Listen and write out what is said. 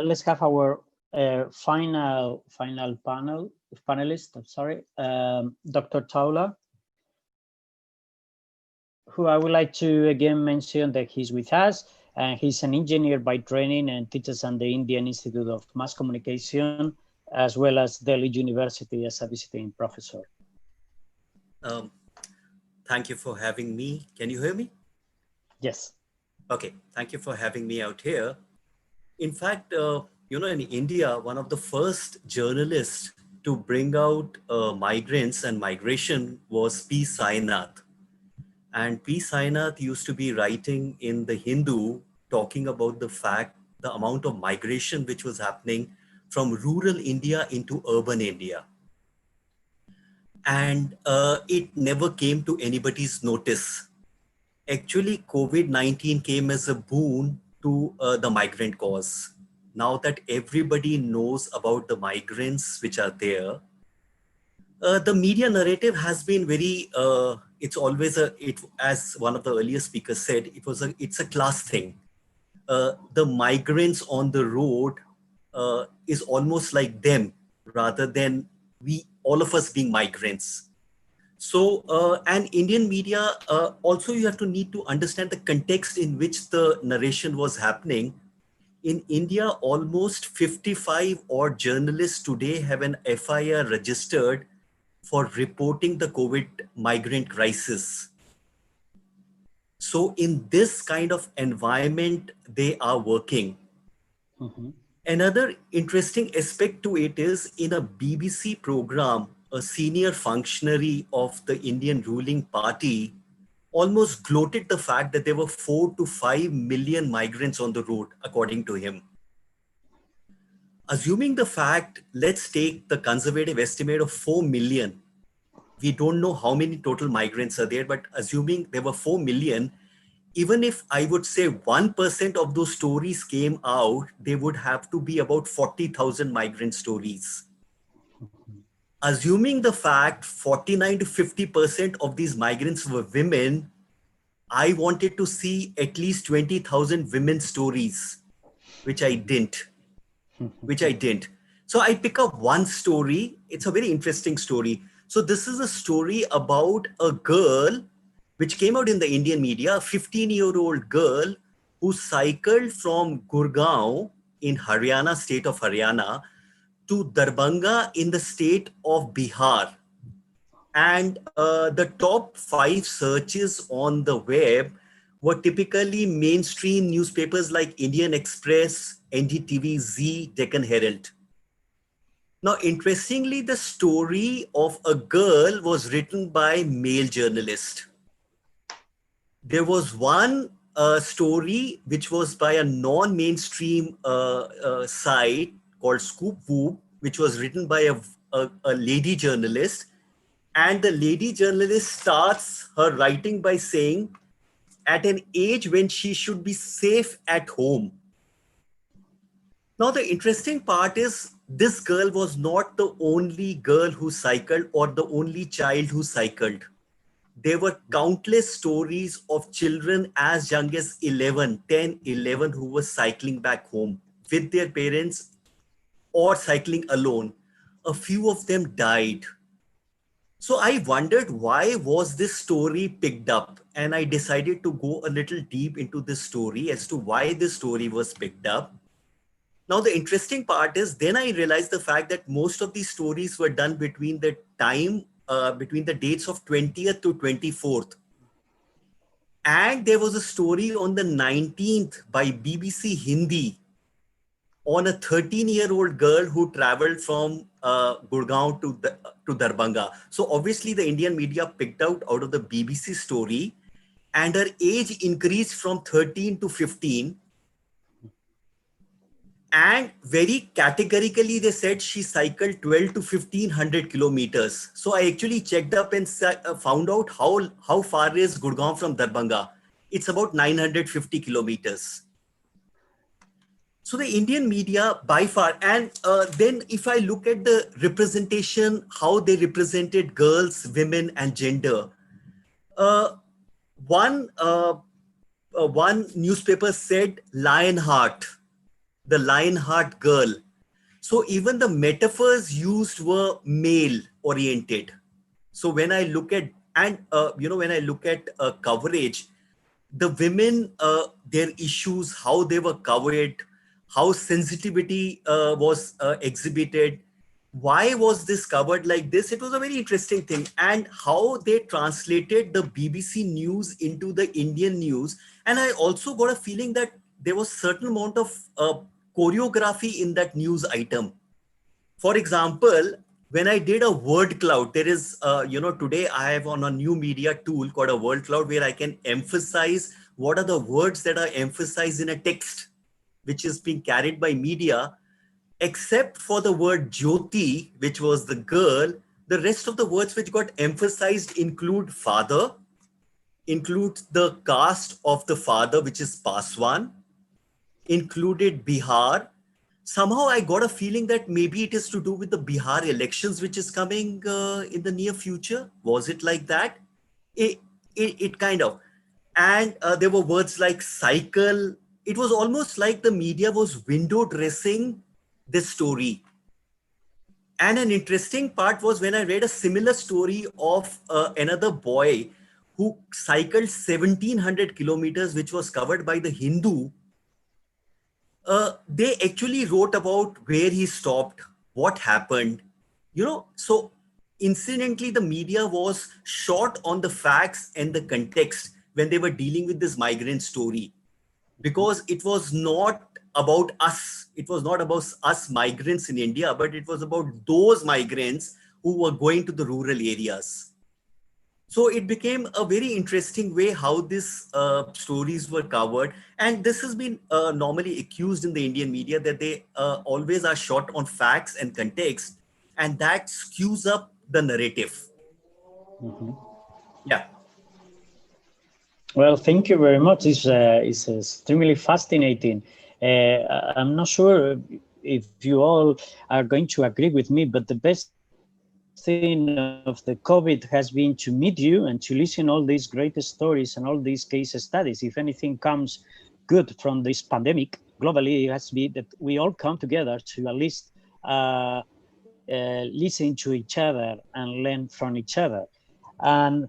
Let's have our final panelist. I'm sorry, Dr. Taula, who I would like to again mention that he's with us, and he's an engineer by training and teaches at the Indian Institute of Mass Communication, as well as Delhi University as a visiting professor. Thank you for having me. Can you hear me? Yes. Okay, thank you for having me out here. In fact, in India, one of the first journalists to bring out migrants and migration was P. Sainath. And P. Sainath used to be writing in the Hindu, talking about the amount of migration which was happening from rural India into urban India. And it never came to anybody's notice. Actually, COVID-19 came as a boon to the migrant cause. Now that everybody knows about the migrants which are there, the media narrative has been very, it's always as one of the earlier speakers said, it's a class thing. The migrants on the road is almost like them rather than all of us being migrants. So, and Indian media, also you have to need to understand the context in which the narration was happening. In India, almost 55 odd journalists today have an FIR registered for reporting the COVID migrant crisis. So in this kind of environment, they are working. Mm-hmm. Another interesting aspect to it is in a BBC program, a senior functionary of the Indian ruling party almost gloated the fact that there were 4 to 5 million migrants on the road, according to him. Assuming the fact, let's take the conservative estimate of 4 million. We don't know how many total migrants are there, but assuming there were 4 million, even if I would say 1% of those stories came out, they would have to be about 40,000 migrant stories. Assuming the fact 49 to 50% of these migrants were women, I wanted to see at least 20,000 women's stories, which I didn't. So I pick up one story. It's a very interesting story. So this is a story about a girl which came out in the Indian media, a 15-year-old girl who cycled from Gurgaon in Haryana, state of Haryana, to Darbhanga in the state of Bihar. And the top 5 searches on the web were typically mainstream newspapers like Indian Express, NDTV, Zee, Deccan Herald. Now, interestingly, the story of a girl was written by male journalist. There was one story which was by a non-mainstream site called Scoop Whoop, which was written by a lady journalist. And the lady journalist starts her writing by saying, at an age when she should be safe at home. Now, the interesting part is this girl was not the only girl who cycled or the only child who cycled. There were countless stories of children as young as 10, 11 who were cycling back home with their parents or cycling alone. A few of them died. So I wondered, why was this story picked up? And I decided to go a little deep into this story as to why this story was picked up. Now, the interesting part is then I realized the fact that most of these stories were done between the dates of 20th to 24th. And there was a story on the 19th by BBC Hindi on a 13-year-old girl who traveled from Gurgaon to Darbhanga. So obviously the Indian media picked out of the BBC story, and her age increased from 13 to 15. And very categorically, they said she cycled 12 to 1500 kilometers. So I actually checked up and found out how far is Gurgaon from Darbhanga. It's about 950 kilometers. So the Indian media by far, and then if I look at the representation, how they represented girls, women, and gender, one newspaper said Lionheart. the Lionheart girl. So even the metaphors used were male oriented. So when I look at, when I look at coverage, the women, their issues, how they were covered, how sensitivity was exhibited, why was this covered like this? It was a very interesting thing. And how they translated the BBC news into the Indian news. And I also got a feeling that there was certain amount of choreography in that news item. For example, when I did a word cloud, there is, today I have on a new media tool called a word cloud where I can emphasize what are the words that are emphasized in a text, which is being carried by media. Except for the word Jyoti, which was the girl, the rest of the words which got emphasized include father, include the caste of the father, which is Paswan, included Bihar. Somehow I got a feeling that maybe it is to do with the Bihar elections, which is coming in the near future. Was it like that? It kind of. And there were words like cycle. It was almost like the media was window dressing this story. And an interesting part was when I read a similar story of another boy who cycled 1700 kilometers, which was covered by the Hindu. They actually wrote about where he stopped, what happened, so incidentally, the media was short on the facts and the context when they were dealing with this migrant story, because it was not about us. It was not about us migrants in India, but it was about those migrants who were going to the rural areas. So it became a very interesting way how these stories were covered. And this has been normally accused in the Indian media that they always are short on facts and context, and that skews up the narrative. Mhm. Yeah. Well, thank you very much. It's extremely fascinating. I'm not sure if you all are going to agree with me, but the best thing of the COVID has been to meet you and to listen all these great stories and all these case studies. If anything comes good from this pandemic globally, it has to be that we all come together to at least listen to each other and learn from each other. And